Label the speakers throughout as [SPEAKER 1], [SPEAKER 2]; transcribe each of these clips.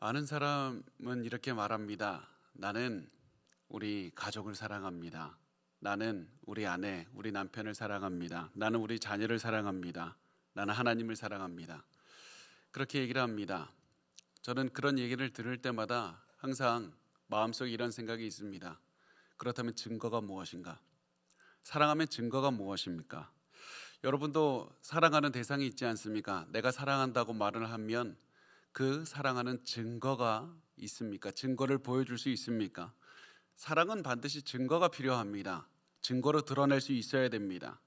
[SPEAKER 1] 많은 사람은 이렇게 말합니다. 나는 우리 가족을 사랑합니다. 나는 우리 아내, 우리 남편을 사랑합니다. 나는 우리 자녀를 사랑합니다. 나는 하나님을 사랑합니다. 그렇게 얘기를 합니다. 저는 그런 얘기를 들을 때마다 항상 마음속에 이런 생각이 있습니다. 그렇다면 증거가 무엇인가? 사랑하면 증거가 무엇입니까? 여러분도 사랑하는 대상이 있지 않습니까? 내가 사랑한다고 말을 하면 그 사랑하는 증거가 있습니까? 증거를 보여줄 수 있습니까? 사랑은 반드시 증거가 필요합니다. 증거로 드러낼 수 있어야 됩니다.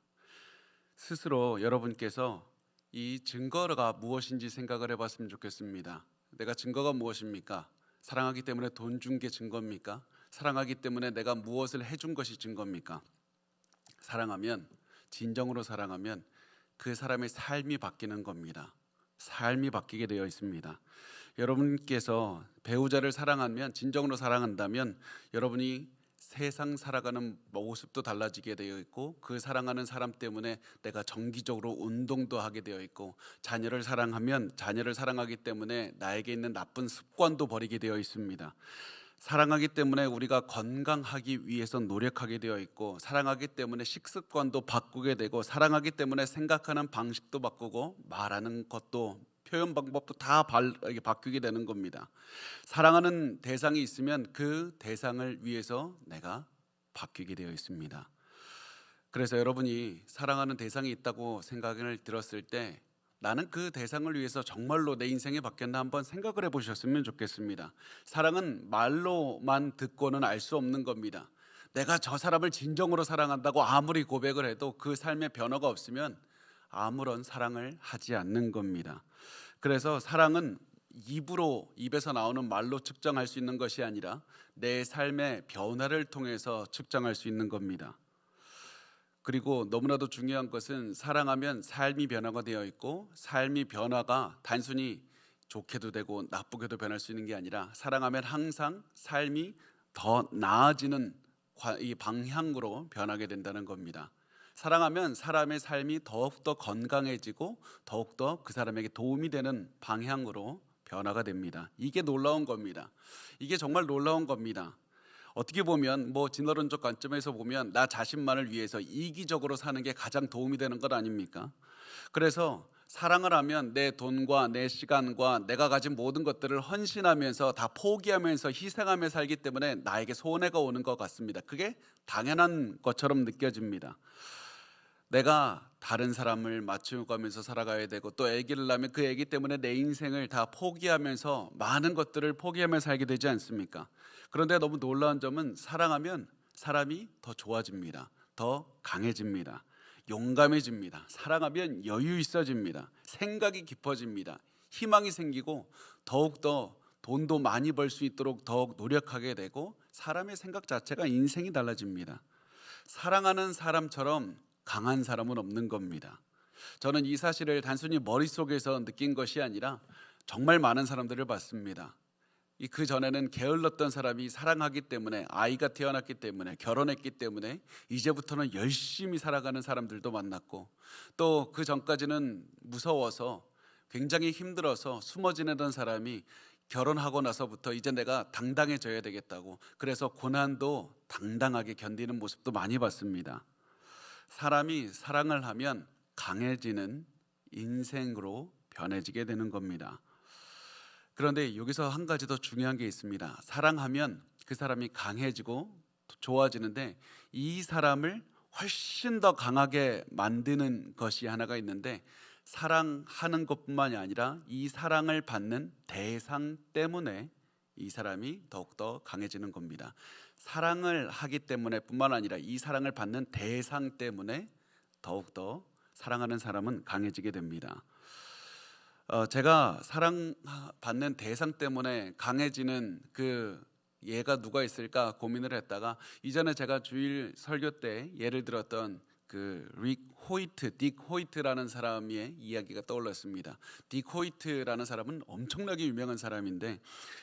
[SPEAKER 1] 스스로 여러분께서 이 증거가 무엇인지 생각을 해봤으면 좋겠습니다. 내가 증거가 무엇입니까? 사랑하기 때문에 돈 준 게 증거입니까? 사랑하기 때문에 내가 무엇을 해준 것이 증거입니까? 사랑하면, 진정으로 사랑하면 그 사람의 삶이 바뀌는 겁니다. 삶이 바뀌게 되어 있습니다. 여러분께서 배우자를 사랑하면, 진정으로 사랑한다면 여러분이 세상 살아가는 모습도 달라지게 되어 있고, 그 사랑하는 사람 때문에 내가 정기적으로 운동도 하게 되어 있고, 자녀를 사랑하면 자녀를 사랑하기 때문에 나에게 있는 나쁜 습관도 버리게 되어 있습니다. 사랑하기 때문에 우리가 건강하기 위해서 노력하게 되어 있고, 사랑하기 때문에 식습관도 바꾸게 되고, 사랑하기 때문에 생각하는 방식도 바꾸고, 말하는 것도, 표현 방법도 다 바뀌게 되는 겁니다. 사랑하는 대상이 있으면 그 대상을 위해서 내가 바뀌게 되어 있습니다. 그래서 여러분이 사랑하는 대상이 있다고 생각을 들었을 때, 나는 그 대상을 위해서 정말로 내 인생이 바뀌었나 한번 생각을 해보셨으면 좋겠습니다. 사랑은 말로만 듣고는 알 수 없는 겁니다. 내가 저 사람을 진정으로 사랑한다고 아무리 고백을 해도 그 삶에 변화가 없으면 아무런 사랑을 하지 않는 겁니다. 그래서 사랑은 입에서 나오는 말로 측정할 수 있는 것이 아니라 내 삶의 변화를 통해서 측정할 수 있는 겁니다. 그리고 너무나도 중요한 것은, 사랑하면 삶이 변화가 되어 있고, 삶이 변화가 단순히 좋게도 되고 나쁘게도 변할 수 있는 게 아니라, 사랑하면 항상 삶이 더 나아지는 이 방향으로 변하게 된다는 겁니다. 사랑하면 사람의 삶이 더욱더 건강해지고 더욱더 그 사람에게 도움이 되는 방향으로 변화가 됩니다. 이게 놀라운 겁니다. 이게 정말 놀라운 겁니다. 어떻게 보면 진화론적 관점에서 보면 나 자신만을 위해서 이기적으로 사는 게 가장 도움이 되는 것 아닙니까? 그래서 사랑을 하면 내 돈과 내 시간과 내가 가진 모든 것들을 헌신하면서 다 포기하면서 희생하며 살기 때문에 나에게 손해가 오는 것 같습니다. 그게 당연한 것처럼 느껴집니다. 내가 다른 사람을 맞춰가면서 살아가야 되고, 또 아기를 낳으면 그 아기 때문에 내 인생을 다 포기하면서 많은 것들을 포기하며 살게 되지 않습니까? 그런데 너무 놀라운 점은, 사랑하면 사람이 더 좋아집니다. 더 강해집니다. 용감해집니다. 사랑하면 여유 있어집니다. 생각이 깊어집니다. 희망이 생기고 더욱더 돈도 많이 벌 수 있도록 더욱 노력하게 되고, 사람의 생각 자체가, 인생이 달라집니다. 사랑하는 사람처럼 강한 사람은 없는 겁니다. 저는 이 사실을 단순히 머릿속에서 느낀 것이 아니라 정말 많은 사람들을 봤습니다. 그 전에는 게을렀던 사람이 사랑하기 때문에, 아이가 태어났기 때문에, 결혼했기 때문에 이제부터는 열심히 살아가는 사람들도 만났고, 또 그 전까지는 무서워서 굉장히 힘들어서 숨어 지내던 사람이 결혼하고 나서부터 이제 내가 당당해져야 되겠다고, 그래서 고난도 당당하게 견디는 모습도 많이 봤습니다. 사람이 사랑을 하면 강해지는 인생으로 변해지게 되는 겁니다. 그런데 여기서 한 가지 더 중요한 게 있습니다. 사랑하면 그 사람이 강해지고 좋아지는데, 이 사람을 훨씬 더 강하게 만드는 것이 하나가 있는데, 사랑하는 것뿐만이 아니라 이 사랑을 받는 대상 때문에 이 사람이 더욱더 강해지는 겁니다. 사랑을 하기 때문에 뿐만 아니라 이 사랑을 받는 대상 때문에 더욱더 사랑하는 사람은 강해지게 됩니다. 제가 사랑받는 대상 때문에 강해지는 그 예가 누가 있을까 고민을 했다가, 이전에 제가 주일 설교 때 예를 들었던 딕 호이트라는 사람의 이야기가 떠올랐습니다. 딕 호이트라는 사람은 엄청나게 유명한 사람인데,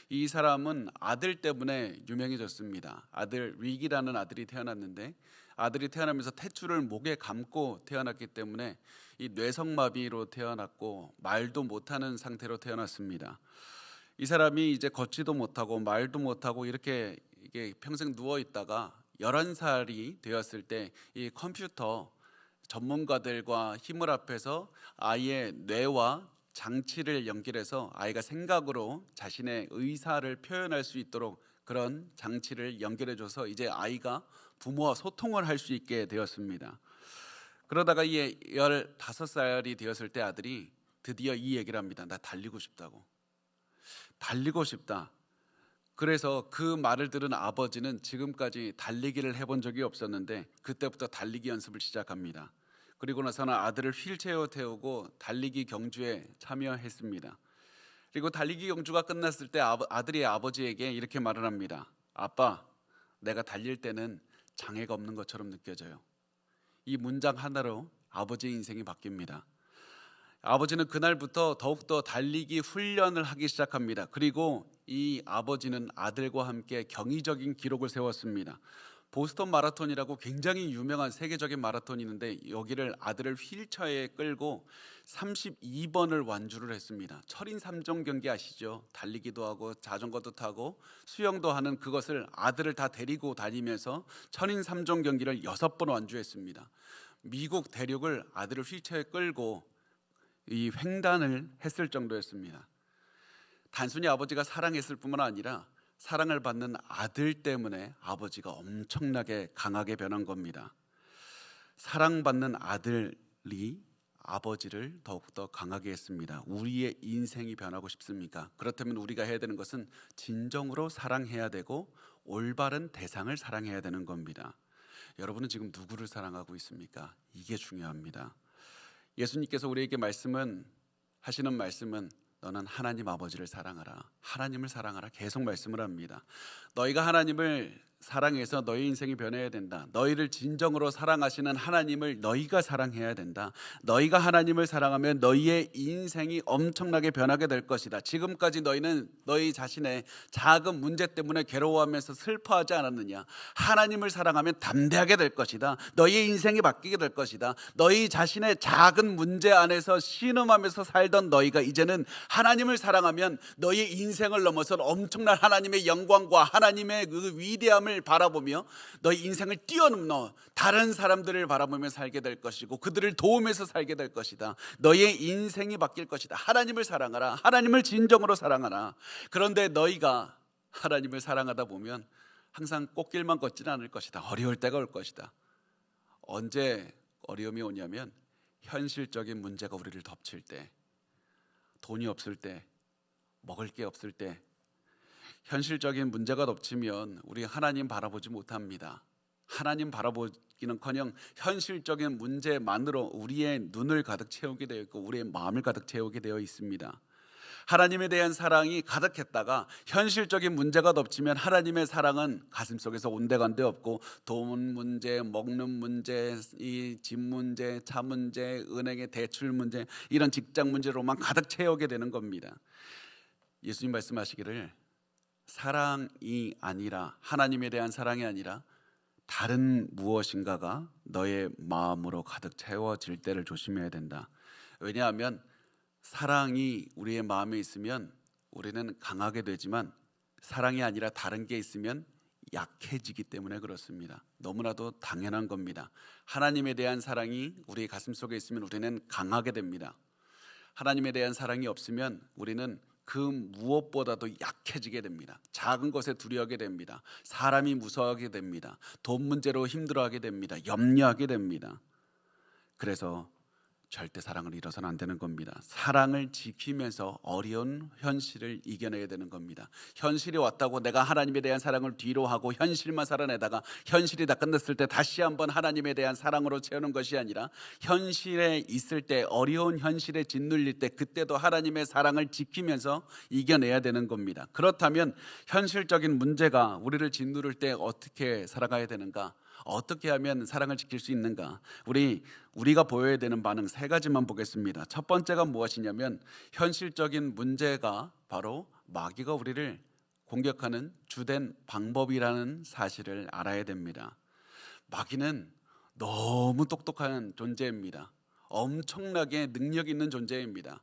[SPEAKER 1] 이 사람은 아들 때문에 유명해졌습니다. 릭이라는 아들이 태어났는데, 아들이 태어나면서 탯줄을 목에 감고 태어났기 때문에 이 뇌성마비로 태어났고 말도 못하는 상태로 태어났습니다. 이 사람이 이제 걷지도 못하고 말도 못하고 이렇게 이게 평생 누워 있다가 11살이 되었을 때 이 컴퓨터 전문가들과 힘을 합해서 아이의 뇌와 장치를 연결해서 아이가 생각으로 자신의 의사를 표현할 수 있도록 그런 장치를 연결해 줘서 이제 아이가 부모와 소통을 할 수 있게 되었습니다. 그러다가 이 15살이 되었을 때 아들이 드디어 이 얘기를 합니다. 나 달리고 싶다고. 달리고 싶다. 그래서 그 말을 들은 아버지는 지금까지 달리기를 해본 적이 없었는데 그때부터 달리기 연습을 시작합니다. 그리고 나서는 아들을 휠체어 태우고 달리기 경주에 참여했습니다. 그리고 달리기 경주가 끝났을 때 아들이 아버지에게 이렇게 말을 합니다. 아빠, 내가 달릴 때는 장애가 없는 것처럼 느껴져요. 이 문장 하나로 아버지의 인생이 바뀝니다. 아버지는 그날부터 더욱더 달리기 훈련을 하기 시작합니다. 그리고 이 아버지는 아들과 함께 경이적인 기록을 세웠습니다. 보스턴 마라톤이라고 굉장히 유명한 세계적인 마라톤이 있는데 여기를 아들을 휠체어에 끌고 32번을 완주를 했습니다. 철인 3종 경기 아시죠? 달리기도 하고 자전거도 타고 수영도 하는 그것을 아들을 다 데리고 다니면서 철인 3종 경기를 6번 완주했습니다. 미국 대륙을 아들을 휠체어에 끌고 이 횡단을 했을 정도였습니다. 단순히 아버지가 사랑했을 뿐만 아니라 사랑을 받는 아들 때문에 아버지가 엄청나게 강하게 변한 겁니다. 사랑받는 아들이 아버지를 더욱더 강하게 했습니다. 우리의 인생이 변하고 싶습니까? 그렇다면 우리가 해야 되는 것은 진정으로 사랑해야 되고 올바른 대상을 사랑해야 되는 겁니다. 여러분은 지금 누구를 사랑하고 있습니까? 이게 중요합니다. 예수님께서 우리에게 하시는 말씀은 너는 하나님 아버지를 사랑하라, 하나님을 사랑하라 계속 말씀을 합니다. 너희가 하나님을 사랑해서 너희 인생이 변해야 된다. 너희를 진정으로 사랑하시는 하나님을 너희가 사랑해야 된다. 너희가 하나님을 사랑하면 너희의 인생이 엄청나게 변하게 될 것이다. 지금까지 너희는 너희 자신의 작은 문제 때문에 괴로워하면서 슬퍼하지 않았느냐? 하나님을 사랑하면 담대하게 될 것이다. 너희의 인생이 바뀌게 될 것이다. 너희 자신의 작은 문제 안에서 신음하면서 살던 너희가 이제는 하나님을 사랑하면 너희의 인생을 넘어선 엄청난 하나님의 영광과 하나님의 그 위대함을 바라보며 너희 인생을 뛰어넘어 다른 사람들을 바라보며 살게 될 것이고 그들을 도우면서 살게 될 것이다. 너희의 인생이 바뀔 것이다. 하나님을 사랑하라. 하나님을 진정으로 사랑하라. 그런데 너희가 하나님을 사랑하다 보면 항상 꽃길만 걷지는 않을 것이다. 어려울 때가 올 것이다. 언제 어려움이 오냐면 현실적인 문제가 우리를 덮칠 때, 돈이 없을 때, 먹을 게 없을 때, 현실적인 문제가 덮치면 우리 하나님 바라보지 못합니다. 하나님 바라보기는커녕 현실적인 문제만으로 우리의 눈을 가득 채우게 되어 있고 우리의 마음을 가득 채우게 되어 있습니다. 하나님에 대한 사랑이 가득했다가 현실적인 문제가 덮치면 하나님의 사랑은 가슴속에서 온데간데 없고 돈 문제, 먹는 문제, 이 집 문제, 차 문제, 은행의 대출 문제, 이런 직장 문제로만 가득 채우게 되는 겁니다. 예수님 말씀하시기를 사랑이 아니라, 하나님에 대한 사랑이 아니라 다른 무엇인가가 너의 마음으로 가득 채워질 때를 조심해야 된다. 왜냐하면 사랑이 우리의 마음에 있으면 우리는 강하게 되지만 사랑이 아니라 다른 게 있으면 약해지기 때문에 그렇습니다. 너무나도 당연한 겁니다. 하나님에 대한 사랑이 우리 가슴속에 있으면 우리는 강하게 됩니다. 하나님에 대한 사랑이 없으면 우리는 그 무엇보다도 약해지게 됩니다. 작은 것에 두려워하게 됩니다. 사람이 무서워하게 됩니다. 돈 문제로 힘들어하게 됩니다. 염려하게 됩니다. 그래서 절대 사랑을 잃어서는 안 되는 겁니다. 사랑을 지키면서 어려운 현실을 이겨내야 되는 겁니다. 현실이 왔다고 내가 하나님에 대한 사랑을 뒤로 하고 현실만 살아내다가 현실이 다 끝났을 때 다시 한번 하나님에 대한 사랑으로 채우는 것이 아니라 현실에 있을 때, 어려운 현실에 짓눌릴 때 그때도 하나님의 사랑을 지키면서 이겨내야 되는 겁니다. 그렇다면 현실적인 문제가 우리를 짓누를 때 어떻게 살아가야 되는가? 어떻게 하면 사랑을 지킬 수 있는가? 우리가 보여야 되는 반응 3가지만 보겠습니다. 첫 번째가 무엇이냐면 현실적인 문제가 바로 마귀가 우리를 공격하는 주된 방법이라는 사실을 알아야 됩니다. 마귀는 너무 똑똑한 존재입니다. 엄청나게 능력 있는 존재입니다.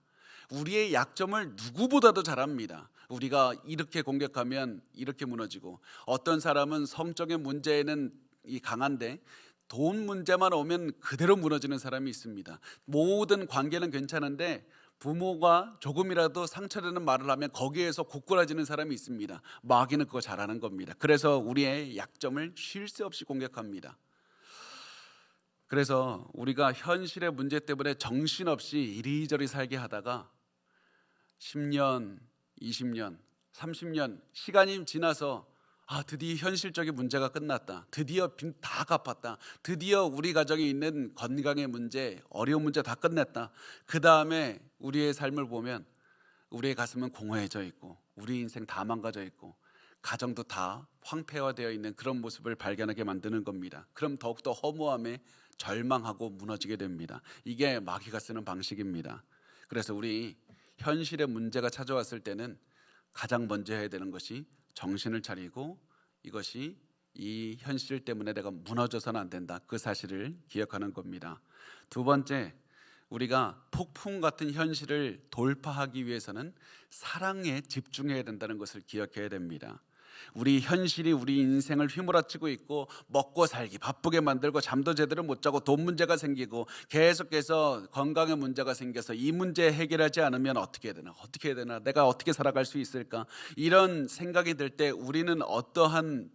[SPEAKER 1] 우리의 약점을 누구보다도 잘 압니다. 우리가 이렇게 공격하면 이렇게 무너지고, 어떤 사람은 성적인 문제에는 강한데 돈 문제만 오면 그대로 무너지는 사람이 있습니다. 모든 관계는 괜찮은데 부모가 조금이라도 상처되는 말을 하면 거기에서 고꾸라지는 사람이 있습니다. 마귀는 그거 잘하는 겁니다. 그래서 우리의 약점을 쉴 새 없이 공격합니다. 그래서 우리가 현실의 문제 때문에 정신없이 이리저리 살게 하다가 10년, 20년, 30년 시간이 지나서 드디어 현실적인 문제가 끝났다. 드디어 빚 다 갚았다. 드디어 우리 가정에 있는 건강의 문제, 어려운 문제 다 끝냈다. 그 다음에 우리의 삶을 보면 우리의 가슴은 공허해져 있고, 우리 인생 다 망가져 있고, 가정도 다 황폐화되어 있는 그런 모습을 발견하게 만드는 겁니다. 그럼 더욱더 허무함에 절망하고 무너지게 됩니다. 이게 마귀가 쓰는 방식입니다. 그래서 우리 현실의 문제가 찾아왔을 때는 가장 먼저 해야 되는 것이 정신을 차리고, 이것이 이 현실 때문에 내가 무너져서는 안 된다, 그 사실을 기억하는 겁니다. 두 번째, 우리가 폭풍 같은 현실을 돌파하기 위해서는 사랑에 집중해야 된다는 것을 기억해야 됩니다. 우리 현실이 우리 인생을 휘몰아치고 있고, 먹고 살기 바쁘게 만들고, 잠도 제대로 못 자고, 돈 문제가 생기고, 계속해서 건강의 문제가 생겨서 이 문제 해결하지 않으면 어떻게 해야 되나, 내가 어떻게 살아갈 수 있을까, 이런 생각이 들 때 우리는 어떠한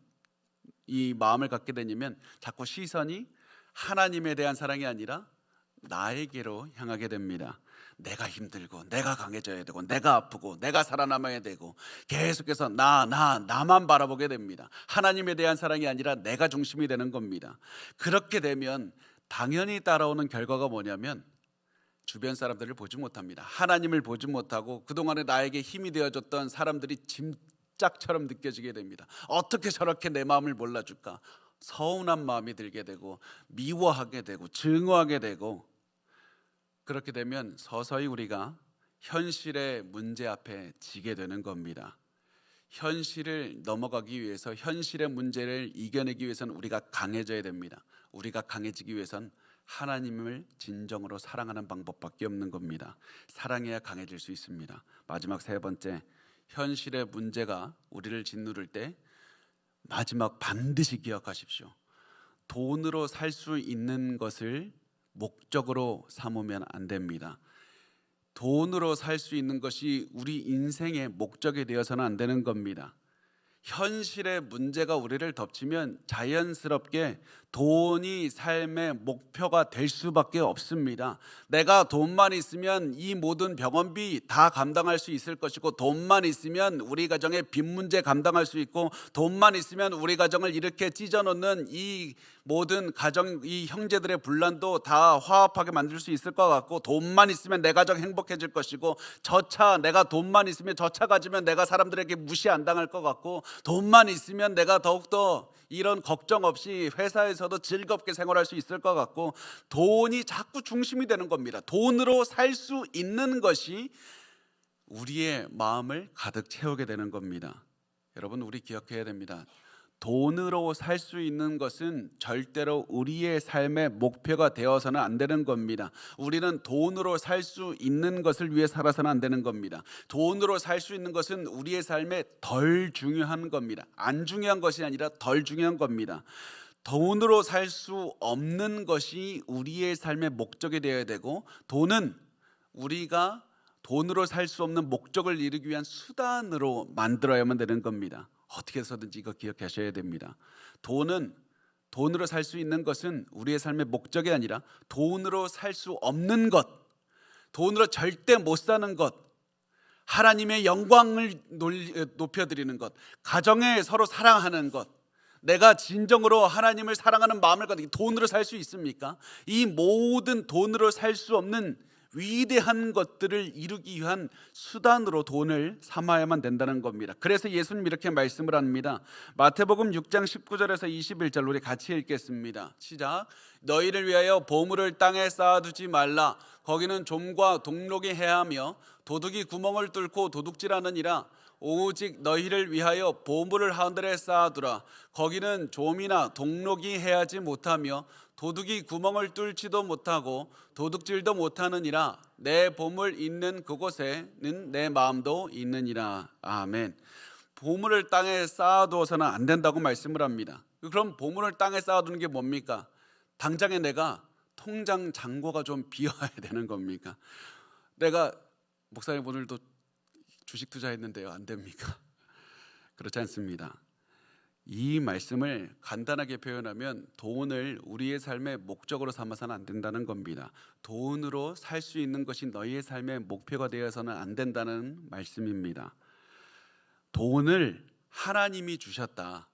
[SPEAKER 1] 이 마음을 갖게 되냐면, 자꾸 시선이 하나님에 대한 사랑이 아니라 나에게로 향하게 됩니다. 내가 힘들고, 내가 강해져야 되고, 내가 아프고, 내가 살아남아야 되고, 계속해서 나만 바라보게 됩니다. 하나님에 대한 사랑이 아니라 내가 중심이 되는 겁니다. 그렇게 되면 당연히 따라오는 결과가 뭐냐면, 주변 사람들을 보지 못합니다. 하나님을 보지 못하고, 그동안에 나에게 힘이 되어줬던 사람들이 짐짝처럼 느껴지게 됩니다. 어떻게 저렇게 내 마음을 몰라줄까? 서운한 마음이 들게 되고, 미워하게 되고, 증오하게 되고, 그렇게 되면 서서히 우리가 현실의 문제 앞에 지게 되는 겁니다. 현실을 넘어가기 위해서, 현실의 문제를 이겨내기 위해서는 우리가 강해져야 됩니다. 우리가 강해지기 위해선 하나님을 진정으로 사랑하는 방법밖에 없는 겁니다. 사랑해야 강해질 수 있습니다. 마지막 세 번째, 현실의 문제가 우리를 짓누를 때 마지막 반드시 기억하십시오. 돈으로 살 수 있는 것을 목적으로 삼으면 안 됩니다. 돈으로 살 수 있는 것이 우리 인생의 목적이 되어서는 안 되는 겁니다. 현실의 문제가 우리를 덮치면 자연스럽게 돈이 삶의 목표가 될 수밖에 없습니다. 내가 돈만 있으면 이 모든 병원비 다 감당할 수 있을 것이고, 돈만 있으면 우리 가정의 빚 문제 감당할 수 있고, 돈만 있으면 우리 가정을 이렇게 찢어놓는 이 모든 가정, 이 형제들의 분란도 다 화합하게 만들 수 있을 것 같고, 돈만 있으면 내 가정 행복해질 것이고, 내가 돈만 있으면 저 차 가지면 내가 사람들에게 무시 안 당할 것 같고, 돈만 있으면 내가 더욱더 이런 걱정 없이 회사에서도 즐겁게 생활할 수 있을 것 같고, 돈이 자꾸 중심이 되는 겁니다. 돈으로 살 수 있는 것이 우리의 마음을 가득 채우게 되는 겁니다. 여러분, 우리 기억해야 됩니다. 돈으로 살 수 있는 것은 절대로 우리의 삶의 목표가 되어서는 안 되는 겁니다. 우리는 돈으로 살 수 있는 것을 위해 살아서는 안 되는 겁니다. 돈으로 살 수 있는 것은 우리의 삶에 덜 중요한 겁니다. 안 중요한 것이 아니라 덜 중요한 겁니다. 돈으로 살 수 없는 것이 우리의 삶의 목적이 되어야 되고, 돈은 우리가 돈으로 살 수 없는 목적을 이루기 위한 수단으로 만들어야만 되는 겁니다. 어떻게 해서든지 이거 기억하셔야 됩니다. 돈으로 살 수 있는 것은 우리의 삶의 목적이 아니라 돈으로 살 수 없는 것, 돈으로 절대 못 사는 것, 하나님의 영광을 높여드리는 것, 가정에 서로 사랑하는 것, 내가 진정으로 하나님을 사랑하는 마음을 가지고 돈으로 살 수 있습니까? 이 모든 돈으로 살 수 없는 위대한 것들을 이루기 위한 수단으로 돈을 삼아야만 된다는 겁니다. 그래서 예수님 이렇게 말씀을 합니다. 마태복음 6장 19절에서 21절 우리 같이 읽겠습니다. 시작. 너희를 위하여 보물을 땅에 쌓아두지 말라. 거기는 좀과 동록이 해하며 도둑이 구멍을 뚫고 도둑질하느니라. 오직 너희를 위하여 보물을 하늘에 쌓아두라. 거기는 좀이나 동록이 해하지 못하며 도둑이 구멍을 뚫지도 못하고 도둑질도 못하느니라. 내 보물 있는 그곳에는 내 마음도 있느니라. 아멘. 보물을 땅에 쌓아두어서는 안 된다고 말씀을 합니다. 그럼 보물을 땅에 쌓아두는 게 뭡니까? 당장에 내가 통장 잔고가 좀 비어야 되는 겁니까? 내가 목사님 오늘도 주식 투자했는데요, 안 됩니까? 그렇지 않습니다. 이 말씀을 간단하게 표현하면 돈을 우리의 삶의 목적으로 삼아서는 안 된다는 겁니다. 돈으로 살 수 있는 것이 너희의 삶의 목표가 되어서는 안 된다는 말씀입니다. 돈을 하나님이 주셨다.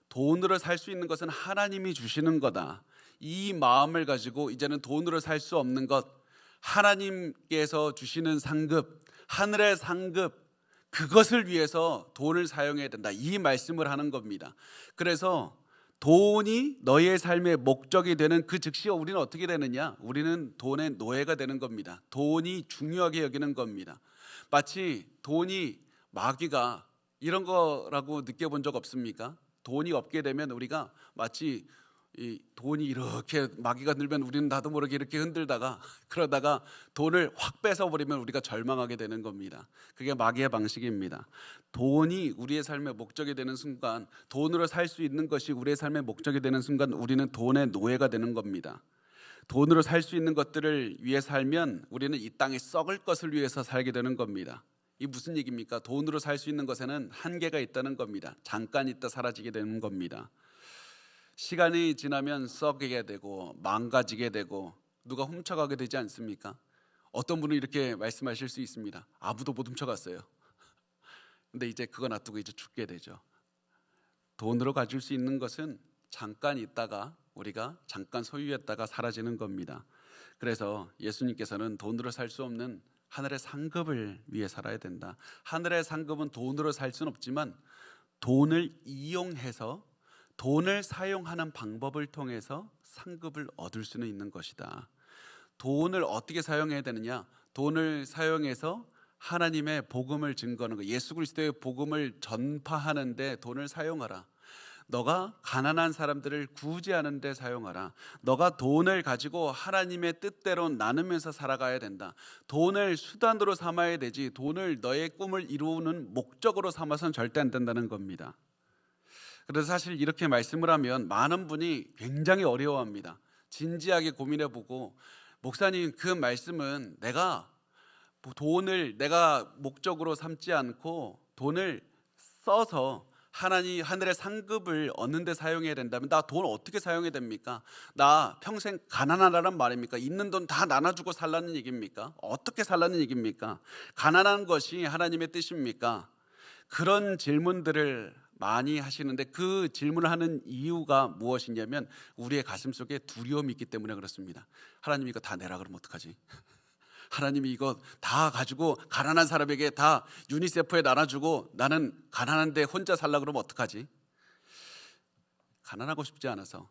[SPEAKER 1] 돈으로 살 수 있는 것은 하나님이 주시는 거다. 이 마음을 가지고 이제는 돈으로 살 수 없는 것, 하나님께서 주시는 상급, 하늘의 상급, 그것을 위해서 돈을 사용해야 된다. 이 말씀을 하는 겁니다. 그래서 돈이 너희의 삶의 목적이 되는 그 즉시 우리는 어떻게 되느냐? 우리는 돈의 노예가 되는 겁니다. 돈이 중요하게 여기는 겁니다. 마치 돈이 마귀가 이런 거라고 느껴본 적 없습니까? 돈이 없게 되면 우리가 마치 이 돈이 이렇게 마귀가 들면 우리는 나도 모르게 이렇게 흔들다가 그러다가 돈을 확 뺏어버리면 우리가 절망하게 되는 겁니다. 그게 마귀의 방식입니다. 돈이 우리의 삶의 목적이 되는 순간, 돈으로 살 수 있는 것이 우리의 삶의 목적이 되는 순간 우리는 돈의 노예가 되는 겁니다. 돈으로 살 수 있는 것들을 위해 살면 우리는 이 땅에 썩을 것을 위해서 살게 되는 겁니다. 이 무슨 얘기입니까? 돈으로 살 수 있는 것에는 한계가 있다는 겁니다. 잠깐 있다 사라지게 되는 겁니다. 시간이 지나면 썩게 되고 망가지게 되고 누가 훔쳐가게 되지 않습니까? 어떤 분은 이렇게 말씀하실 수 있습니다. 아무도 못 훔쳐갔어요. 근데 이제 그거 놔두고 이제 죽게 되죠. 돈으로 가질 수 있는 것은 잠깐 있다가 우리가 잠깐 소유했다가 사라지는 겁니다. 그래서 예수님께서는 돈으로 살 수 없는 하늘의 상급을 위해 살아야 된다. 하늘의 상급은 돈으로 살 수는 없지만 돈을 이용해서 돈을 사용하는 방법을 통해서 상급을 얻을 수는 있는 것이다. 돈을 어떻게 사용해야 되느냐? 돈을 사용해서 하나님의 복음을 증거하는 것, 예수 그리스도의 복음을 전파하는 데 돈을 사용하라. 너가 가난한 사람들을 구제하는 데 사용하라. 너가 돈을 가지고 하나님의 뜻대로 나누면서 살아가야 된다. 돈을 수단으로 삼아야 되지 돈을 너의 꿈을 이루는 목적으로 삼아서는 절대 안 된다는 겁니다. 그래서 사실 이렇게 말씀을 하면 많은 분이 굉장히 어려워합니다. 진지하게 고민해보고 목사님 그 말씀은 내가 돈을 내가 목적으로 삼지 않고 돈을 써서 하늘의 상급을 얻는 데 사용해야 된다면 나 돈 어떻게 사용해야 됩니까? 나 평생 가난하라는 말입니까? 있는 돈 다 나눠주고 살라는 얘기입니까? 어떻게 살라는 얘기입니까? 가난한 것이 하나님의 뜻입니까? 그런 질문들을 많이 하시는데 그 질문을 하는 이유가 무엇이냐면 우리의 가슴 속에 두려움이 있기 때문에 그렇습니다. 하나님 이거 다 내라 그러면 어떡하지? 하나님이 이거 다 가지고 가난한 사람에게 다 유니세프에 나눠주고 나는 가난한데 혼자 살라 그러면 어떡하지? 가난하고 싶지 않아서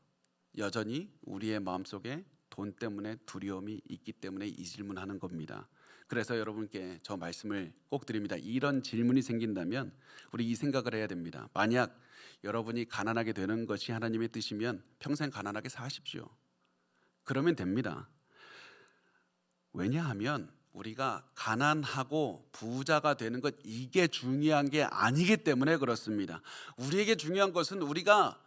[SPEAKER 1] 여전히 우리의 마음속에 돈 때문에 두려움이 있기 때문에 이 질문하는 겁니다. 그래서 여러분께 저 말씀을 꼭 드립니다. 이런 질문이 생긴다면 우리 이 생각을 해야 됩니다. 만약 여러분이 가난하게 되는 것이 하나님의 뜻이면 평생 가난하게 사십시오. 그러면 됩니다. 왜냐하면 우리가 가난하고 부자가 되는 것 이게 중요한 게 아니기 때문에 그렇습니다. 우리에게 중요한 것은 우리가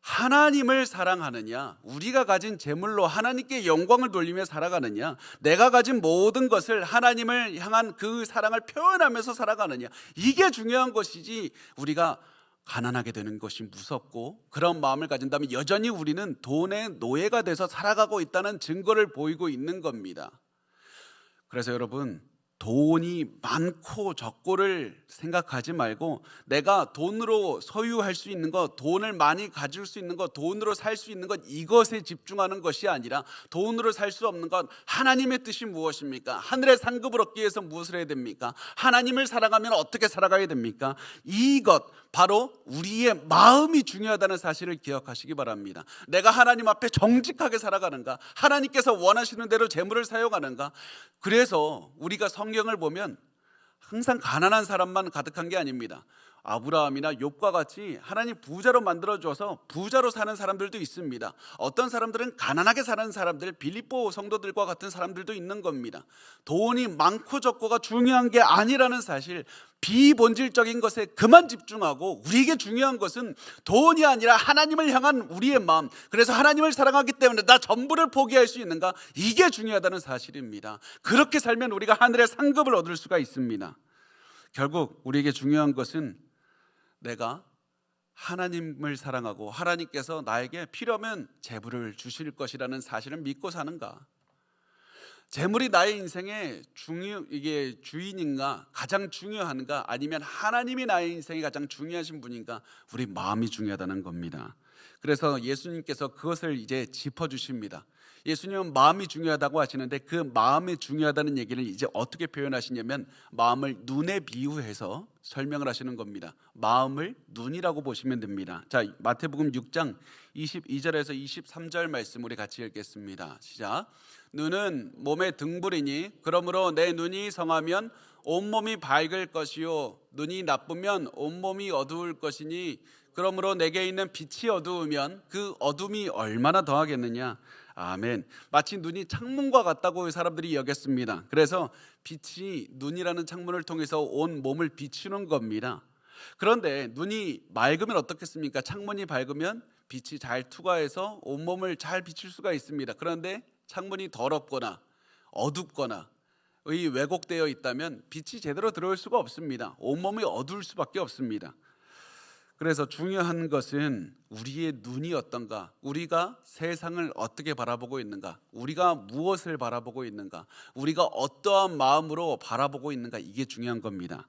[SPEAKER 1] 하나님을 사랑하느냐, 우리가 가진 재물로 하나님께 영광을 돌리며 살아가느냐, 내가 가진 모든 것을 하나님을 향한 그 사랑을 표현하면서 살아가느냐, 이게 중요한 것이지 우리가 가난하게 되는 것이 무섭고 그런 마음을 가진다면 여전히 우리는 돈의 노예가 돼서 살아가고 있다는 증거를 보이고 있는 겁니다. 그래서 여러분 돈이 많고 적고를 생각하지 말고 내가 돈으로 소유할 수 있는 것, 돈을 많이 가질 수 있는 것, 돈으로 살 수 있는 것 이것에 집중하는 것이 아니라 돈으로 살 수 없는 것 하나님의 뜻이 무엇입니까? 하늘의 상급을 얻기 위해서 무엇을 해야 됩니까? 하나님을 사랑하면 어떻게 살아가야 됩니까? 이것 바로 우리의 마음이 중요하다는 사실을 기억하시기 바랍니다. 내가 하나님 앞에 정직하게 살아가는가? 하나님께서 원하시는 대로 재물을 사용하는가? 그래서 우리가 성경을 보면 항상 가난한 사람만 가득한 게 아닙니다. 아브라함이나 욥과 같이 하나님 부자로 만들어줘서 부자로 사는 사람들도 있습니다. 어떤 사람들은 가난하게 사는 사람들, 빌립보 성도들과 같은 사람들도 있는 겁니다. 돈이 많고 적고가 중요한 게 아니라는 사실, 비본질적인 것에 그만 집중하고 우리에게 중요한 것은 돈이 아니라 하나님을 향한 우리의 마음, 그래서 하나님을 사랑하기 때문에 나 전부를 포기할 수 있는가, 이게 중요하다는 사실입니다. 그렇게 살면 우리가 하늘의 상급을 얻을 수가 있습니다. 결국 우리에게 중요한 것은 내가 하나님을 사랑하고 하나님께서 나에게 필요하면 재물을 주실 것이라는 사실을 믿고 사는가. 재물이 나의 인생의 이게 주인인가, 가장 중요한가, 아니면 하나님이 나의 인생에 가장 중요하신 분인가, 우리 마음이 중요하다는 겁니다. 그래서 예수님께서 그것을 이제 짚어주십니다. 예수님은 마음이 중요하다고 하시는데 그 마음이 중요하다는 얘기를 이제 어떻게 표현하시냐면 마음을 눈에 비유해서 설명을 하시는 겁니다. 마음을 눈이라고 보시면 됩니다. 자, 마태복음 6장 22절에서 23절 말씀 우리 같이 읽겠습니다. 시작. 눈은 몸의 등불이니 그러므로 내 눈이 성하면 온몸이 밝을 것이요 눈이 나쁘면 온몸이 어두울 것이니 그러므로 내게 있는 빛이 어두우면 그 어둠이 얼마나 더하겠느냐. 아멘. 마치 눈이 창문과 같다고 사람들이 여겼습니다. 그래서 빛이 눈이라는 창문을 통해서 온 몸을 비추는 겁니다. 그런데 눈이 맑으면 어떻겠습니까? 창문이 밝으면 빛이 잘 투과해서 온 몸을 잘 비출 수가 있습니다. 그런데 창문이 더럽거나 어둡거나 왜곡되어 있다면 빛이 제대로 들어올 수가 없습니다. 온몸이 어두울 수밖에 없습니다. 그래서 중요한 것은 우리의 눈이 어떤가, 우리가 세상을 어떻게 바라보고 있는가, 우리가 무엇을 바라보고 있는가, 우리가 어떠한 마음으로 바라보고 있는가, 이게 중요한 겁니다.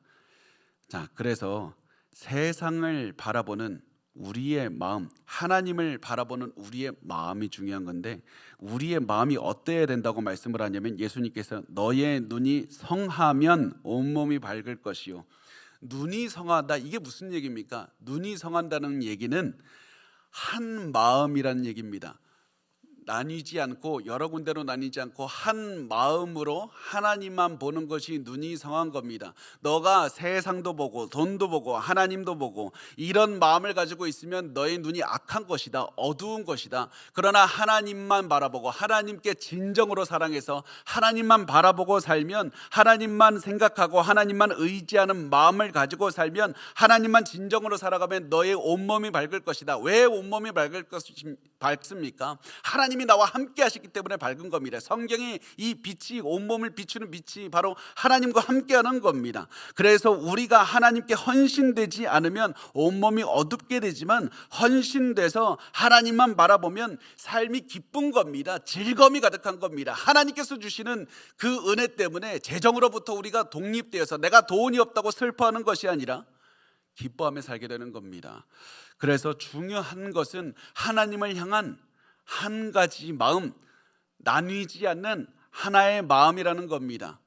[SPEAKER 1] 자, 그래서 세상을 바라보는 우리의 마음, 하나님을 바라보는 우리의 마음이 중요한 건데, 우리의 마음이 어때야 된다고 말씀을 하냐면 예수님께서 너의 눈이 성하면 온몸이 밝을 것이요. 눈이 성하다, 이게 무슨 얘기입니까? 눈이 성한다는 얘기는 한 마음이라는 얘기입니다. 나뉘지 않고 여러 군데로 나뉘지 않고 한 마음으로 하나님만 보는 것이 눈이 성한 겁니다. 너가 세상도 보고 돈도 보고 하나님도 보고 이런 마음을 가지고 있으면 너의 눈이 악한 것이다, 어두운 것이다. 그러나 하나님만 바라보고 하나님께 진정으로 사랑해서 하나님만 바라보고 살면, 하나님만 생각하고 하나님만 의지하는 마음을 가지고 살면, 하나님만 진정으로 살아가면 너의 온몸이 밝을 것이다. 왜 온몸이 밝습니까? 하나님이 나와 함께 하시기 때문에 밝은 겁니다. 성경이 이 빛이, 온몸을 비추는 빛이 바로 하나님과 함께 하는 겁니다. 그래서 우리가 하나님께 헌신되지 않으면 온몸이 어둡게 되지만, 헌신돼서 하나님만 바라보면 삶이 기쁜 겁니다. 즐거움이 가득한 겁니다. 하나님께서 주시는 그 은혜 때문에 재정으로부터 우리가 독립되어서 내가 돈이 없다고 슬퍼하는 것이 아니라 기뻐하며 살게 되는 겁니다. 그래서 중요한 것은 하나님을 향한 한 가지 마음, 나뉘지 않는 하나의 마음이라는 겁니다.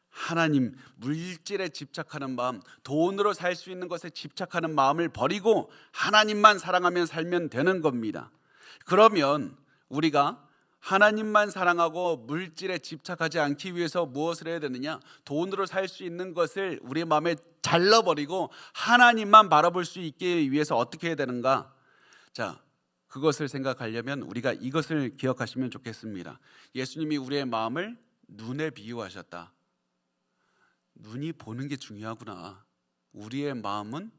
[SPEAKER 1] 하나님, 물질에 집착하는 마음, 돈으로 살 수 있는 것에 집착하는 마음을 버리고 하나님만 사랑하며 살면 되는 겁니다. 그러면 우리가 하나님만 사랑하고 물질에 집착하지 않기 위해서 무엇을 해야 되느냐? 돈으로 살 수 있는 것을 우리 마음에 잘라버리고 하나님만 바라볼 수 있기 위해서 어떻게 해야 되는가? 자, 그것을 생각하려면 우리가 이것을 기억하시면 좋겠습니다. 예수님이 우리의 마음을 눈에 비유하셨다. 눈이 보는 게 중요하구나. 우리의 마음은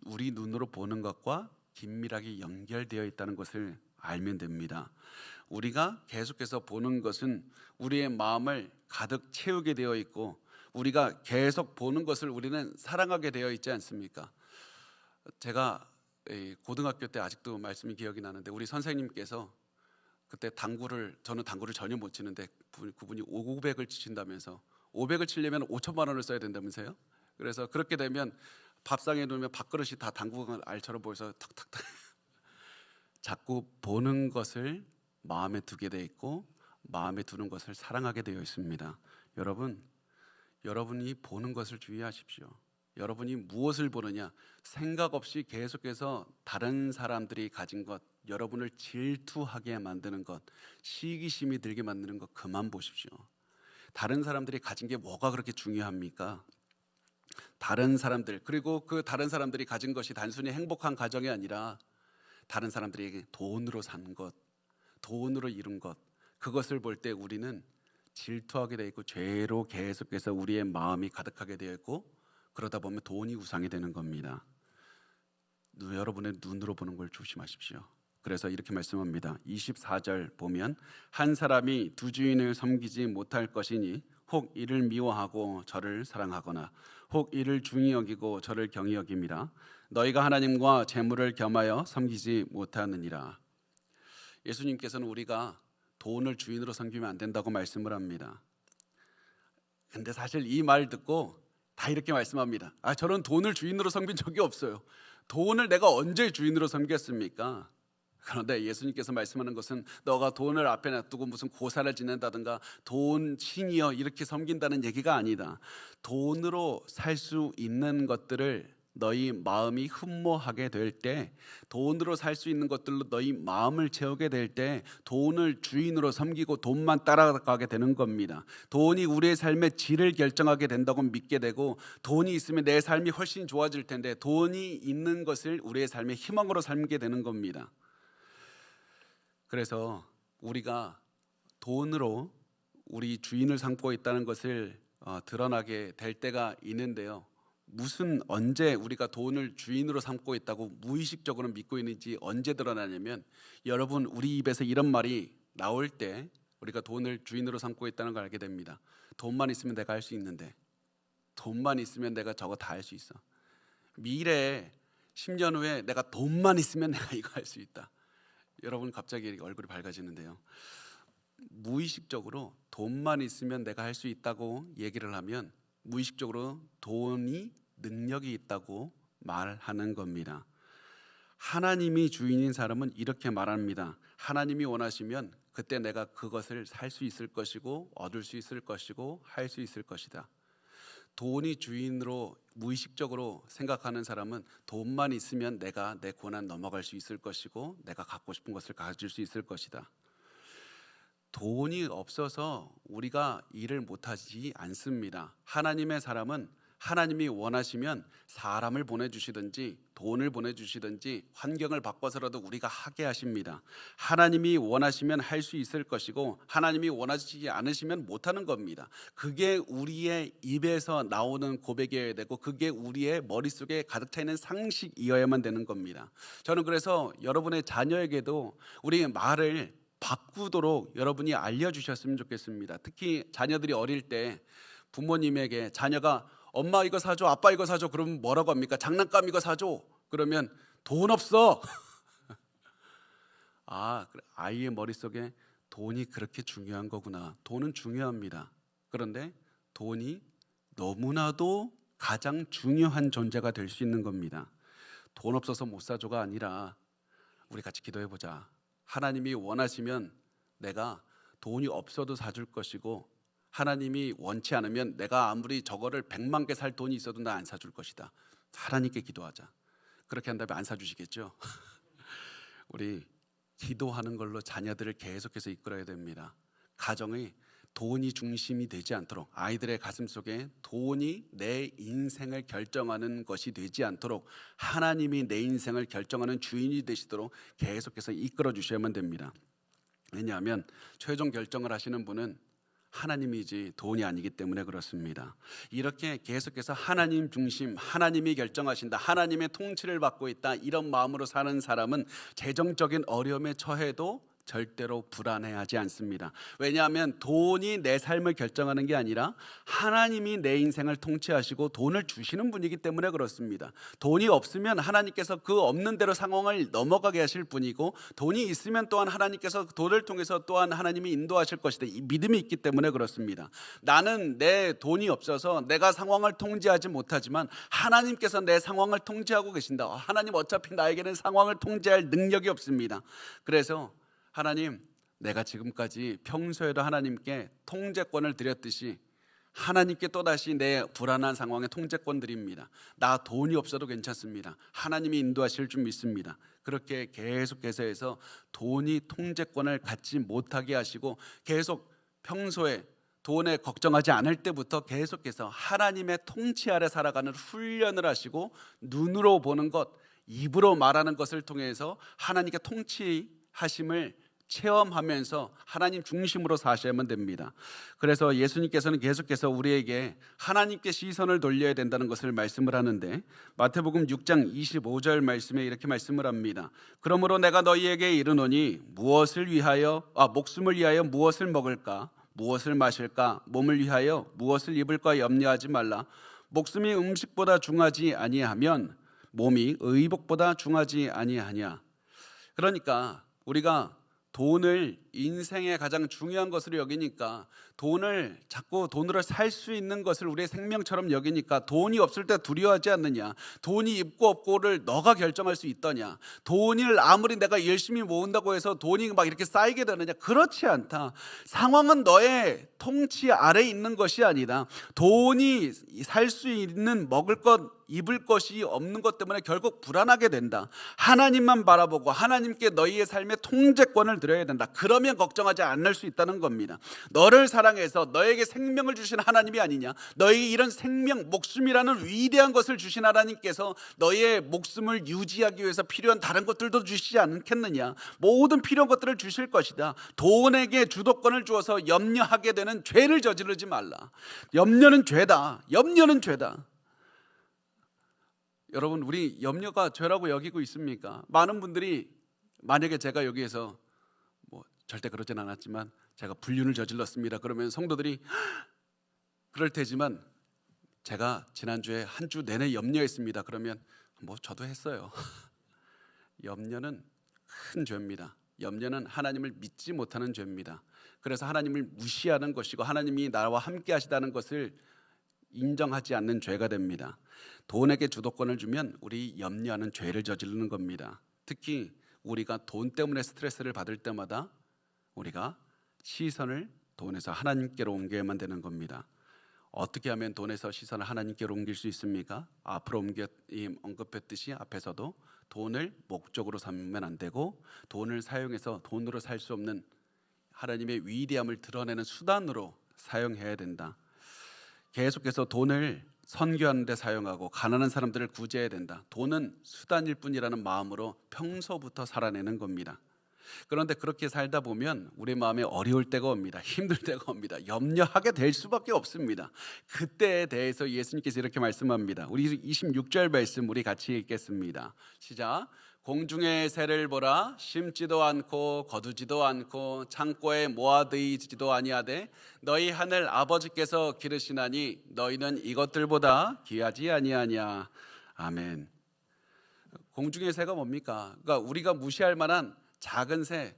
[SPEAKER 1] 우리 눈으로 보는 것과 긴밀하게 연결되어 있다는 것을 알면 됩니다. 우리가 계속해서 보는 것은 우리의 마음을 가득 채우게 되어 있고, 우리가 계속 보는 것을 우리는 사랑하게 되어 있지 않습니까? 제가 고등학교 때 아직도 말씀이 기억이 나는데, 우리 선생님께서 그때 저는 당구를 전혀 못 치는데 그분이 500을 치신다면서, 500을 치려면 5천만 원을 써야 된다면서요. 그래서 그렇게 되면 밥상에 놓으면 밥그릇이 다 당구 알처럼 보여서 탁탁탁 자꾸 보는 것을 마음에 두게 되어 있고, 마음에 두는 것을 사랑하게 되어 있습니다. 여러분이 보는 것을 주의하십시오. 여러분이 무엇을 보느냐, 생각 없이 계속해서 다른 사람들이 가진 것, 여러분을 질투하게 만드는 것, 시기심이 들게 만드는 것 그만 보십시오. 다른 사람들이 가진 게 뭐가 그렇게 중요합니까? 다른 사람들, 그리고 그 다른 사람들이 가진 것이 단순히 행복한 가정이 아니라 다른 사람들이 돈으로 산 것, 돈으로 이룬 것, 그것을 볼 때 우리는 질투하게 되어 있고 죄로 계속해서 우리의 마음이 가득하게 되어 있고, 그러다 보면 돈이 우상이 되는 겁니다. 여러분의 눈으로 보는 걸 조심하십시오. 그래서 이렇게 말씀합니다. 24절 보면 한 사람이 두 주인을 섬기지 못할 것이니 혹 이를 미워하고 저를 사랑하거나 혹 이를 중히 여기고 저를 경히 여김이라. 너희가 하나님과 재물을 겸하여 섬기지 못하느니라. 예수님께서는 우리가 돈을 주인으로 섬기면 안 된다고 말씀을 합니다. 근데 사실 이 말 듣고 다 이렇게 말씀합니다. 저는 돈을 주인으로 섬긴 적이 없어요. 돈을 내가 언제 주인으로 섬겼습니까? 그런데 예수님께서 말씀하는 것은 너가 돈을 앞에 놔두고 무슨 고사를 지낸다든가 돈 신이여 이렇게 섬긴다는 얘기가 아니다. 돈으로 살 수 있는 것들을 너희 마음이 흠모하게 될 때, 돈으로 살 수 있는 것들로 너희 마음을 채우게 될 때 돈을 주인으로 섬기고 돈만 따라가게 되는 겁니다. 돈이 우리의 삶의 질을 결정하게 된다고 믿게 되고, 돈이 있으면 내 삶이 훨씬 좋아질 텐데 돈이 있는 것을 우리의 삶의 희망으로 삼게 되는 겁니다. 그래서 우리가 돈으로 우리 주인을 삼고 있다는 것을 드러나게 될 때가 있는데요. 언제 우리가 돈을 주인으로 삼고 있다고 무의식적으로 믿고 있는지 언제 드러나냐면, 여러분 우리 입에서 이런 말이 나올 때 우리가 돈을 주인으로 삼고 있다는 걸 알게 됩니다. 돈만 있으면 내가 할 수 있는데, 돈만 있으면 내가 저거 다 할 수 있어. 미래에 10년 후에 내가 돈만 있으면 내가 이거 할 수 있다. 여러분 갑자기 얼굴이 밝아지는데요. 무의식적으로 돈만 있으면 내가 할 수 있다고 얘기를 하면 무의식적으로 돈이 능력이 있다고 말하는 겁니다. 하나님이 주인인 사람은 이렇게 말합니다. 하나님이 원하시면 그때 내가 그것을 살 수 있을 것이고 얻을 수 있을 것이고 할 수 있을 것이다. 돈이 주인으로 무의식적으로 생각하는 사람은 돈만 있으면 내가 내 고난 넘어갈 수 있을 것이고 내가 갖고 싶은 것을 가질 수 있을 것이다. 돈이 없어서 우리가 일을 못하지 않습니다. 하나님의 사람은 하나님이 원하시면 사람을 보내주시든지 돈을 보내주시든지 환경을 바꿔서라도 우리가 하게 하십니다. 하나님이 원하시면 할 수 있을 것이고 하나님이 원하시지 않으시면 못하는 겁니다. 그게 우리의 입에서 나오는 고백이어야 되고 그게 우리의 머릿속에 가득 차 있는 상식이어야만 되는 겁니다. 저는 그래서 여러분의 자녀에게도 우리 말을 바꾸도록 여러분이 알려주셨으면 좋겠습니다. 특히 자녀들이 어릴 때 부모님에게 자녀가 엄마 이거 사줘, 아빠 이거 사줘 그러면 뭐라고 합니까? 장난감 이거 사줘 그러면 돈 없어. 아이의 머릿속에 돈이 그렇게 중요한 거구나. 돈은 중요합니다. 그런데 돈이 너무나도 가장 중요한 존재가 될 수 있는 겁니다. 돈 없어서 못 사줘가 아니라 우리 같이 기도해보자. 하나님이 원하시면 내가 돈이 없어도 사줄 것이고 하나님이 원치 않으면 내가 아무리 저거를 100만 개 살 돈이 있어도 나 안 사줄 것이다. 하나님께 기도하자. 그렇게 한다면 안 사주시겠죠? 우리 기도하는 걸로 자녀들을 계속해서 이끌어야 됩니다. 가정이 돈이 중심이 되지 않도록, 아이들의 가슴 속에 돈이 내 인생을 결정하는 것이 되지 않도록 하나님이 내 인생을 결정하는 주인이 되시도록 계속해서 이끌어 주셔야만 됩니다. 왜냐하면 최종 결정을 하시는 분은 하나님이지 돈이 아니기 때문에 그렇습니다. 이렇게 계속해서 하나님 중심, 하나님이 결정하신다, 하나님의 통치를 받고 있다, 이런 마음으로 사는 사람은 재정적인 어려움에 처해도 절대로 불안해하지 않습니다. 왜냐하면 돈이 내 삶을 결정하는 게 아니라 하나님이 내 인생을 통치하시고 돈을 주시는 분이기 때문에 그렇습니다. 돈이 없으면 하나님께서 그 없는 대로 상황을 넘어가게 하실 분이고, 돈이 있으면 또한 하나님께서 돈을 통해서 또한 하나님이 인도하실 것이다, 이 믿음이 있기 때문에 그렇습니다. 나는 내 돈이 없어서 내가 상황을 통제하지 못하지만 하나님께서 내 상황을 통제하고 계신다. 하나님 어차피 나에게는 상황을 통제할 능력이 없습니다. 그래서 하나님, 내가 지금까지 평소에도 하나님께 통제권을 드렸듯이 하나님께 또다시 내 불안한 상황에 통제권 드립니다. 나 돈이 없어도 괜찮습니다. 하나님이 인도하실 줄 믿습니다. 그렇게 계속해서 해서 돈이 통제권을 갖지 못하게 하시고 계속 평소에 돈에 걱정하지 않을 때부터 계속해서 하나님의 통치 아래 살아가는 훈련을 하시고 눈으로 보는 것, 입으로 말하는 것을 통해서 하나님께 통치하심을 체험하면서 하나님 중심으로 사셔야만 됩니다. 그래서 예수님께서는 계속해서 우리에게 하나님께 시선을 돌려야 된다는 것을 말씀을 하는데, 마태복음 6장 25절 말씀에 이렇게 말씀을 합니다. 그러므로 내가 너희에게 이르노니 목숨을 위하여 무엇을 먹을까, 무엇을 마실까, 몸을 위하여 무엇을 입을까 염려하지 말라. 목숨이 음식보다 중하지 아니하면 몸이 의복보다 중하지 아니하냐. 그러니까 우리가 돈을 인생의 가장 중요한 것으로 여기니까, 돈으로 살 수 있는 것을 우리의 생명처럼 여기니까 돈이 없을 때 두려워하지 않느냐, 돈이 있고 없고를 너가 결정할 수 있더냐, 돈을 아무리 내가 열심히 모은다고 해서 돈이 막 이렇게 쌓이게 되느냐. 그렇지 않다. 상황은 너의 통치 아래에 있는 것이 아니다. 돈이 살 수 있는 먹을 것, 입을 것이 없는 것 때문에 결국 불안하게 된다. 하나님만 바라보고 하나님께 너희의 삶의 통제권을 드려야 된다. 그러면 걱정하지 않을 수 있다는 겁니다. 너를 사랑해서 너에게 생명을 주신 하나님이 아니냐, 너에게 이런 생명, 목숨이라는 위대한 것을 주신 하나님께서 너의 목숨을 유지하기 위해서 필요한 다른 것들도 주시지 않겠느냐. 모든 필요한 것들을 주실 것이다. 돈에게 주도권을 주어서 염려하게 되는 죄를 저지르지 말라. 염려는 죄다. 염려는 죄다. 여러분, 우리 염려가 죄라고 여기고 있습니까? 많은 분들이, 만약에 제가 여기에서 절대 그러진 않았지만 제가 불륜을 저질렀습니다, 그러면 성도들이 그럴 테지만 제가 지난주에 한 주 내내 염려했습니다, 그러면 저도 했어요. 염려는 큰 죄입니다. 염려는 하나님을 믿지 못하는 죄입니다. 그래서 하나님을 무시하는 것이고 하나님이 나와 함께 하시다는 것을 인정하지 않는 죄가 됩니다. 돈에게 주도권을 주면 우리 염려하는 죄를 저지르는 겁니다. 특히 우리가 돈 때문에 스트레스를 받을 때마다 우리가 시선을 돈에서 하나님께로 옮겨야만 되는 겁니다. 어떻게 하면 돈에서 시선을 하나님께로 옮길 수 있습니까? 앞으로 언급했듯이 앞에서도 돈을 목적으로 삼으면 안 되고, 돈을 사용해서 돈으로 살 수 없는 하나님의 위대함을 드러내는 수단으로 사용해야 된다. 계속해서 돈을 선교하는 데 사용하고 가난한 사람들을 구제해야 된다. 돈은 수단일 뿐이라는 마음으로 평소부터 살아내는 겁니다. 그런데 그렇게 살다 보면 우리 마음에 어려울 때가 옵니다. 힘들 때가 옵니다. 염려하게 될 수밖에 없습니다. 그때에 대해서 예수님께서 이렇게 말씀합니다. 우리 26절 말씀 우리 같이 읽겠습니다. 시작. 공중의 새를 보라. 심지도 않고 거두지도 않고 창고에 모아두이지도 아니하되 너희 하늘 아버지께서 기르시나니 너희는 이것들보다 귀하지 아니하냐. 아멘. 공중의 새가 뭡니까? 그러니까 우리가 무시할 만한 작은 새,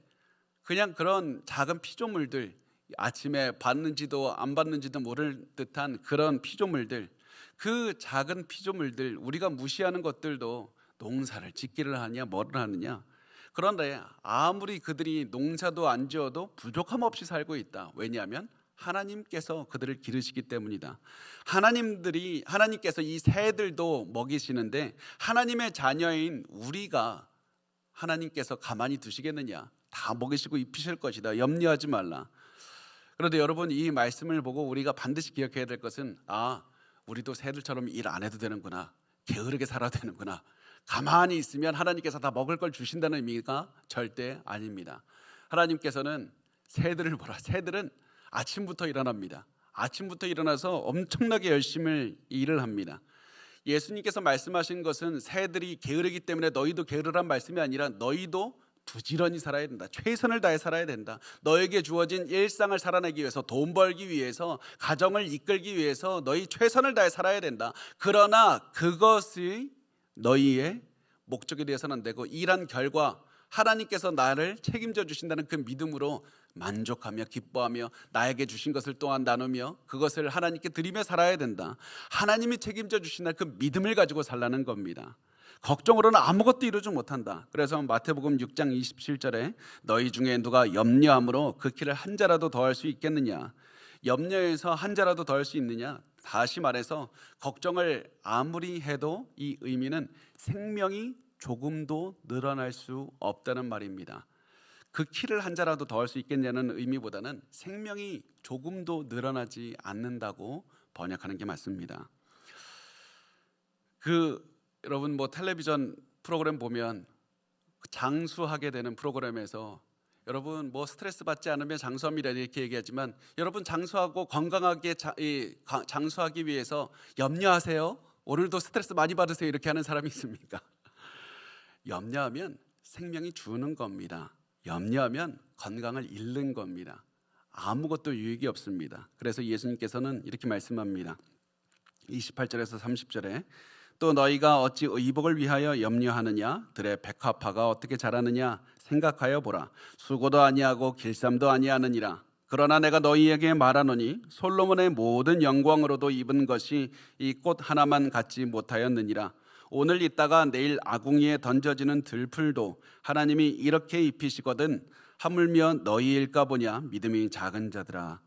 [SPEAKER 1] 그냥 그런 작은 피조물들, 아침에 봤는지도 안 봤는지도 모를 듯한 그런 피조물들, 그 작은 피조물들, 우리가 무시하는 것들도 농사를 짓기를 하냐 뭐를 하느냐. 그런데 아무리 그들이 농사도 안 지어도 부족함 없이 살고 있다. 왜냐하면 하나님께서 그들을 기르시기 때문이다. 하나님께서 이 새들도 먹이시는데 하나님의 자녀인 우리가 하나님께서 가만히 두시겠느냐. 다 먹이시고 입히실 것이다. 염려하지 말라. 그런데 여러분, 이 말씀을 보고 우리가 반드시 기억해야 될 것은, 우리도 새들처럼 일 안 해도 되는구나, 게으르게 살아야 되는구나, 가만히 있으면 하나님께서 다 먹을 걸 주신다는 의미가 절대 아닙니다. 하나님께서는 새들을 보라. 새들은 아침부터 일어납니다. 아침부터 일어나서 엄청나게 열심히 일을 합니다. 예수님께서 말씀하신 것은 새들이 게으르기 때문에 너희도 게으르란 말씀이 아니라 너희도 부지런히 살아야 된다. 최선을 다해 살아야 된다. 너에게 주어진 일상을 살아내기 위해서, 돈 벌기 위해서, 가정을 이끌기 위해서 너희 최선을 다해 살아야 된다. 그러나 그것이 너희의 목적이 되어서는 안 되고, 일한 결과 하나님께서 나를 책임져 주신다는 그 믿음으로 만족하며 기뻐하며 나에게 주신 것을 또한 나누며 그것을 하나님께 드리며 살아야 된다. 하나님이 책임져 주신다는 그 믿음을 가지고 살라는 겁니다. 걱정으로는 아무것도 이루지 못한다. 그래서 마태복음 6장 27절에 너희 중에 누가 염려함으로 그 키를 한 자라도 더할 수 있겠느냐. 염려해서 한 자라도 더할 수 있느냐. 다시 말해서 걱정을 아무리 해도 이 의미는 생명이 조금도 늘어날 수 없다는 말입니다. 그 키를 한 자라도 더 할 수 있겠냐는 의미보다는 생명이 조금도 늘어나지 않는다고 번역하는 게 맞습니다. 여러분 텔레비전 프로그램 보면 장수하게 되는 프로그램에서 여러분 스트레스 받지 않으면 장수합니다 이렇게 얘기하지만, 여러분 장수하고 건강하게 장수하기 위해서 염려하세요? 오늘도 스트레스 많이 받으세요 이렇게 하는 사람이 있습니까? 염려하면 생명이 주는 겁니다. 염려하면 건강을 잃는 겁니다. 아무것도 유익이 없습니다. 그래서 예수님께서는 이렇게 말씀합니다. 28절에서 30절에 또 너희가 어찌 의복을 위하여 염려하느냐? 들의 백합화가 어떻게 자라느냐? 생각하여 보라. 수고도 아니하고 길쌈도 아니하느니라. 그러나 내가 너희에게 말하노니 솔로몬의 모든 영광으로도 입은 것이 이 꽃 하나만 갖지 못하였느니라. 오늘 있다가 내일 아궁이에 던져지는 들풀도 하나님이 이렇게 입히시거든 하물며 너희일까 보냐? 믿음이 작은 자들아.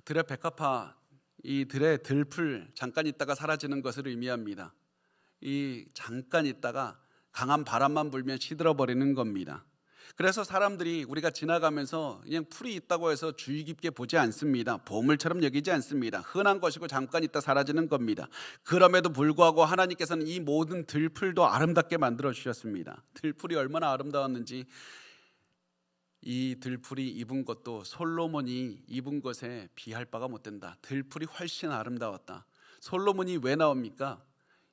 [SPEAKER 1] 들의 백합화, 이 들의 들풀 잠깐 있다가 사라지는 것을 의미합니다. 이 잠깐 있다가 강한 바람만 불면 시들어 버리는 겁니다. 그래서 사람들이 우리가 지나가면서 그냥 풀이 있다고 해서 주의 깊게 보지 않습니다. 보물처럼 여기지 않습니다. 흔한 것이고 잠깐 있다 사라지는 겁니다. 그럼에도 불구하고 하나님께서는 이 모든 들풀도 아름답게 만들어 주셨습니다. 들풀이 얼마나 아름다웠는지, 이 들풀이 입은 것도 솔로몬이 입은 것에 비할 바가 못 된다. 들풀이 훨씬 아름다웠다. 솔로몬이 왜 나옵니까?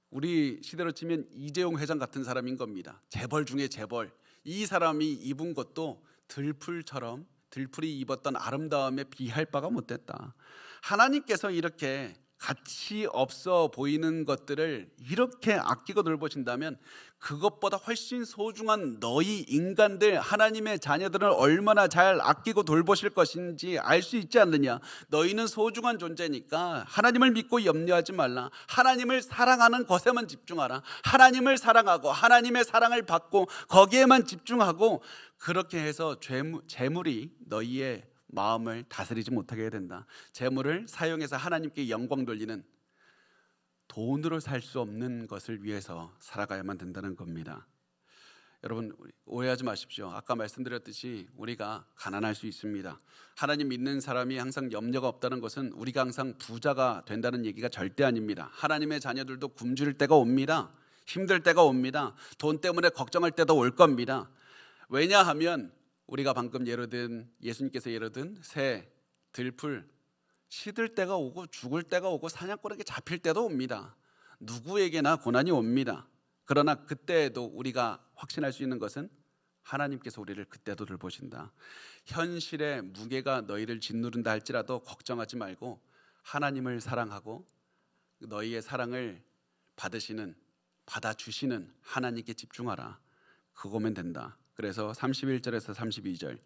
[SPEAKER 1] 우리 시대로 치면 이재용 회장 같은 사람인 겁니다. 재벌 중에 재벌. 이 사람이 입은 것도 들풀처럼 들풀이 입었던 아름다움에 비할 바가 못 됐다. 하나님께서 이렇게 가치 없어 보이는 것들을 이렇게 아끼고 돌보신다면 그것보다 훨씬 소중한 너희 인간들, 하나님의 자녀들을 얼마나 잘 아끼고 돌보실 것인지 알 수 있지 않느냐. 너희는 소중한 존재니까 하나님을 믿고 염려하지 말라. 하나님을 사랑하는 것에만 집중하라. 하나님을 사랑하고 하나님의 사랑을 받고 거기에만 집중하고, 그렇게 해서 재물이 너희의 마음을 다스리지 못하게 해야 된다. 재물을 사용해서 하나님께 영광 돌리는, 돈으로 살 수 없는 것을 위해서 살아가야만 된다는 겁니다. 여러분 오해하지 마십시오. 아까 말씀드렸듯이 우리가 가난할 수 있습니다. 하나님 믿는 사람이 항상 염려가 없다는 것은 우리가 항상 부자가 된다는 얘기가 절대 아닙니다. 하나님의 자녀들도 굶주릴 때가 옵니다. 힘들 때가 옵니다. 돈 때문에 걱정할 때도 올 겁니다. 왜냐하면 우리가 방금 예수님께서 예로 든 새, 들풀, 시들 때가 오고 죽을 때가 오고 사냥꾼에게 잡힐 때도 옵니다. 누구에게나 고난이 옵니다. 그러나 그때에도 우리가 확신할 수 있는 것은 하나님께서 우리를 그때도 돌보신다. 현실의 무게가 너희를 짓누른다 할지라도 걱정하지 말고 하나님을 사랑하고 너희의 사랑을 받아주시는 하나님께 집중하라. 그거면 된다. 그래서 31절에서 32절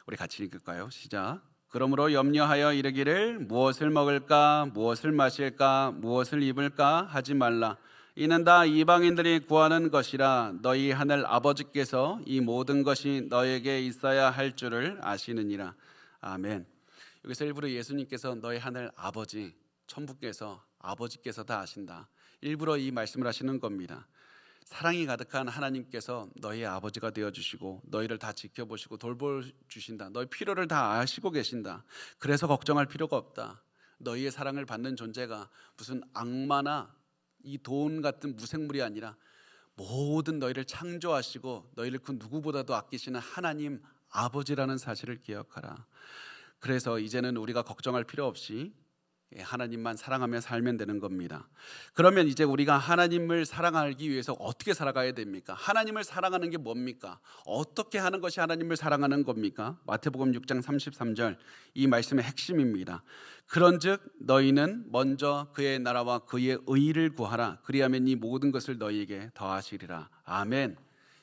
[SPEAKER 1] 우리 같이 읽을까요? 시작. 그러므로 염려하여 이르기를 무엇을 먹을까, 무엇을 마실까, 무엇을 입을까 하지 말라. 이는 다 이방인들이 구하는 것이라. 너희 하늘 아버지께서 이 모든 것이 너에게 있어야 할 줄을 아시느니라. 아멘. 여기서 일부러 예수님께서 너희 하늘 아버지, 천부께서, 아버지께서 다 아신다. 일부러 이 말씀을 하시는 겁니다. 사랑이 가득한 하나님께서 너희의 아버지가 되어주시고 너희를 다 지켜보시고 돌보주신다. 너희 필요를 다 아시고 계신다. 그래서 걱정할 필요가 없다. 너희의 사랑을 받는 존재가 무슨 악마나 이 돈 같은 무생물이 아니라 모든 너희를 창조하시고 너희를 그 누구보다도 아끼시는 하나님 아버지라는 사실을 기억하라. 그래서 이제는 우리가 걱정할 필요 없이 하나님만 사랑하며 살면 되는 겁니다. 그러면 이제 우리가 하나님을 사랑하기 위해서 어떻게 살아가야 됩니까? 하나님을 사랑하는 게 뭡니까? 어떻게 하는 것이 하나님을 사랑하는 겁니까? 마태복음 6장 33절 이 말씀의 핵심입니다. 그런즉 너희는 먼저 그의 나라와 그의 의를 구하라. 그리하면 이 모든 것을 너희에게 더하시리라. 아멘.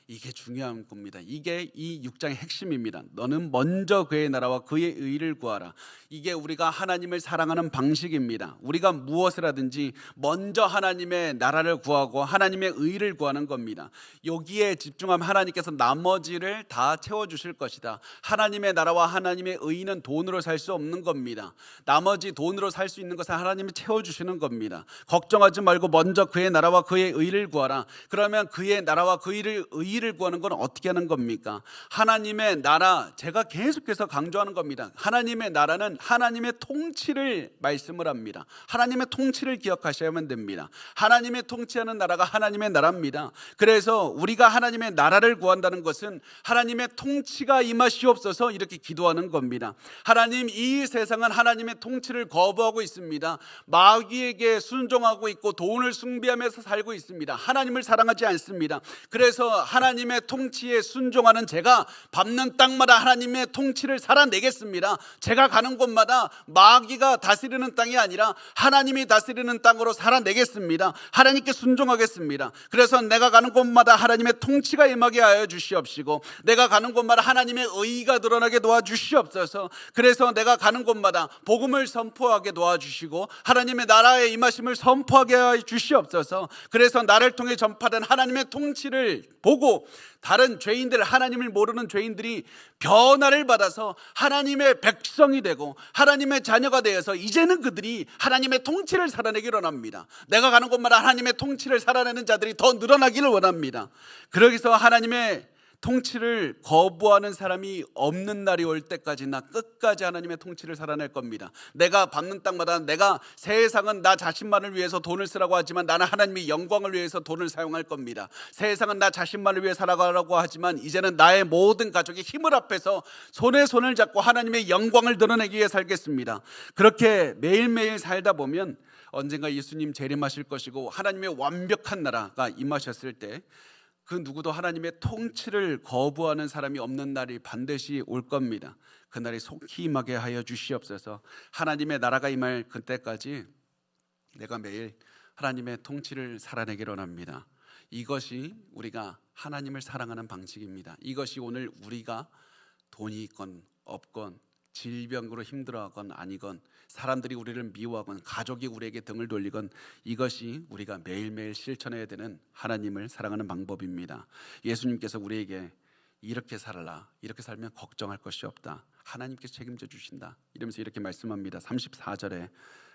[SPEAKER 1] 이게 중요한 겁니다. 이게 이 6장의 핵심입니다. 너는 먼저 그의 나라와 그의 의를 구하라. 이게 우리가 하나님을 사랑하는 방식입니다. 우리가 무엇을 하든지 먼저 하나님의 나라를 구하고 하나님의 의를 구하는 겁니다. 여기에 집중하면 하나님께서 나머지를 다 채워주실 것이다. 하나님의 나라와 하나님의 의는 돈으로 살 수 없는 겁니다. 나머지 돈으로 살 수 있는 것은 하나님이 채워주시는 겁니다. 걱정하지 말고 먼저 그의 나라와 그의 의를 구하라. 그러면 그의 나라와 그의 이 일을 구하는 건 어떻게 하는 겁니까? 하나님의 나라, 제가 계속해서 강조하는 겁니다. 하나님의 나라는 하나님의 통치를 말씀을 합니다. 하나님의 통치를 기억하셔야만 됩니다. 하나님의 통치하는 나라가 하나님의 나라입니다. 그래서 우리가 하나님의 나라를 구한다는 것은 하나님의 통치가 임하시옵소서 이렇게 기도하는 겁니다. 하나님, 이 세상은 하나님의 통치를 거부하고 있습니다. 마귀에게 순종하고 있고 돈을 숭배하면서 살고 있습니다. 하나님을 사랑하지 않습니다. 그래서 하나님의 통치에 순종하는 제가 밟는 땅마다 하나님의 통치를 살아내겠습니다. 제가 가는 곳마다 마귀가 다스리는 땅이 아니라 하나님이 다스리는 땅으로 살아내겠습니다. 하나님께 순종하겠습니다. 그래서 내가 가는 곳마다 하나님의 통치가 임하게 하여 주시옵시고, 내가 가는 곳마다 하나님의 의의가 드러나게 도와주시옵소서. 그래서 내가 가는 곳마다 복음을 선포하게 도와주시고 하나님의 나라의 임하심을 선포하게 하여 주시옵소서. 그래서 나를 통해 전파된 하나님의 통치를 보고 다른 죄인들, 하나님을 모르는 죄인들이 변화를 받아서 하나님의 백성이 되고 하나님의 자녀가 되어서 이제는 그들이 하나님의 통치를 살아내기를 원합니다. 내가 가는 곳마다 하나님의 통치를 살아내는 자들이 더 늘어나기를 원합니다. 그러기서 하나님의 통치를 거부하는 사람이 없는 날이 올 때까지 나 끝까지 하나님의 통치를 살아낼 겁니다. 내가 밟는 땅마다, 내가 세상은 나 자신만을 위해서 돈을 쓰라고 하지만 나는 하나님의 영광을 위해서 돈을 사용할 겁니다. 세상은 나 자신만을 위해 살아가라고 하지만 이제는 나의 모든 가족의 힘을 합해서 손에 손을 잡고 하나님의 영광을 드러내기 위해 살겠습니다. 그렇게 매일매일 살다 보면 언젠가 예수님 재림하실 것이고 하나님의 완벽한 나라가 임하셨을 때 그 누구도 하나님의 통치를 거부하는 사람이 없는 날이 반드시 올 겁니다. 그날이 속히 임하게 하여 주시옵소서. 하나님의 나라가 임할 그때까지 내가 매일 하나님의 통치를 살아내기를 원합니다. 이것이 우리가 하나님을 사랑하는 방식입니다. 이것이 오늘 우리가 돈이 있건 없건 질병으로 힘들어하건 아니건 사람들이 우리를 미워하건 가족이 우리에게 등을 돌리건 이것이 우리가 매일매일 실천해야 되는 하나님을 사랑하는 방법입니다. 예수님께서 우리에게 이렇게 살아라, 이렇게 살면 걱정할 것이 없다, 하나님께서 책임져 주신다 이러면서 이렇게 말씀합니다. 34절에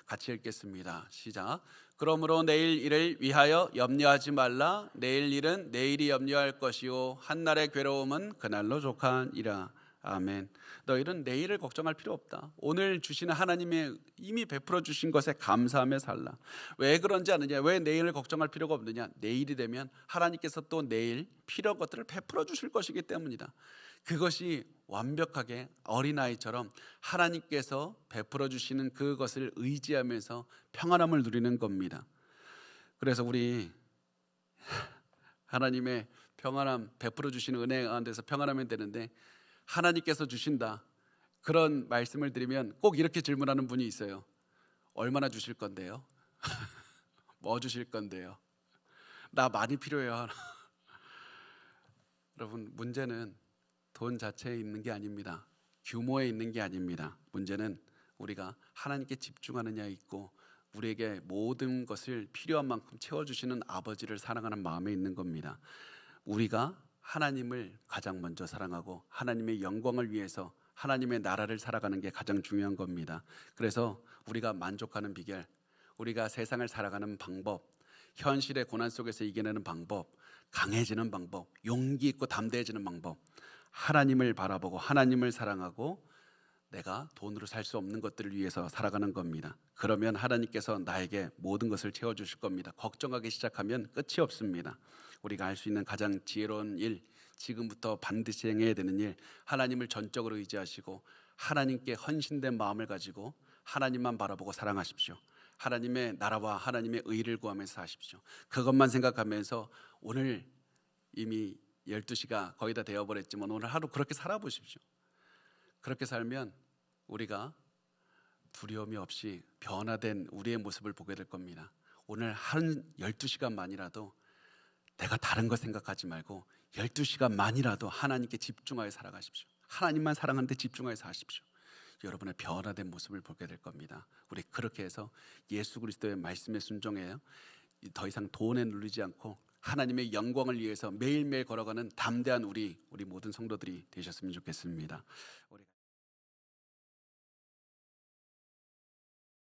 [SPEAKER 1] 같이 읽겠습니다. 시작. 그러므로 내일 일을 위하여 염려하지 말라. 내일 일은 내일이 염려할 것이요 한날의 괴로움은 그날로 족하니라. 아멘. 너희는 내일을 걱정할 필요 없다. 오늘 주시는 하나님의 이미 베풀어 주신 것에 감사하며 살라. 왜 그런지 아느냐? 왜 내일을 걱정할 필요가 없느냐? 내일이 되면 하나님께서 또 내일 필요한 것들을 베풀어 주실 것이기 때문이다. 그것이 완벽하게 어린아이처럼 하나님께서 베풀어 주시는 그것을 의지하면서 평안함을 누리는 겁니다. 그래서 우리 하나님의 평안함 베풀어 주시는 은혜 가운데서 평안하면 되는데, 하나님께서 주신다 그런 말씀을 드리면 꼭 이렇게 질문하는 분이 있어요. 얼마나 주실 건데요? 뭐 주실 건데요? 나 많이 필요해요. 여러분, 문제는 돈 자체에 있는 게 아닙니다. 규모에 있는 게 아닙니다. 문제는 우리가 하나님께 집중하느냐에 있고 우리에게 모든 것을 필요한 만큼 채워주시는 아버지를 사랑하는 마음에 있는 겁니다. 우리가 하나님을 가장 먼저 사랑하고 하나님의 영광을 위해서 하나님의 나라를 살아가는 게 가장 중요한 겁니다. 그래서 우리가 만족하는 비결, 우리가 세상을 살아가는 방법, 현실의 고난 속에서 이겨내는 방법, 강해지는 방법, 용기 있고 담대해지는 방법, 하나님을 바라보고 하나님을 사랑하고 내가 돈으로 살 수 없는 것들을 위해서 살아가는 겁니다. 그러면 하나님께서 나에게 모든 것을 채워주실 겁니다. 걱정하기 시작하면 끝이 없습니다. 우리가 할 수 있는 가장 지혜로운 일, 지금부터 반드시 행해야 되는 일, 하나님을 전적으로 의지하시고 하나님께 헌신된 마음을 가지고 하나님만 바라보고 사랑하십시오. 하나님의 나라와 하나님의 의를 구하면서 사십시오. 그것만 생각하면서 오늘 이미 12시가 거의 다 되어버렸지만 오늘 하루 그렇게 살아보십시오. 그렇게 살면 우리가 두려움이 없이 변화된 우리의 모습을 보게 될 겁니다. 오늘 한 12시간만이라도 내가 다른 거 생각하지 말고 12시간만이라도 하나님께 집중하여 살아가십시오. 하나님만 사랑하는데 집중하여 사십시오. 여러분의 변화된 모습을 보게 될 겁니다. 우리 그렇게 해서 예수 그리스도의 말씀에 순종해요. 더 이상 돈에 눌리지 않고 하나님의 영광을 위해서 매일매일 걸어가는 담대한 우리 모든 성도들이 되셨으면 좋겠습니다.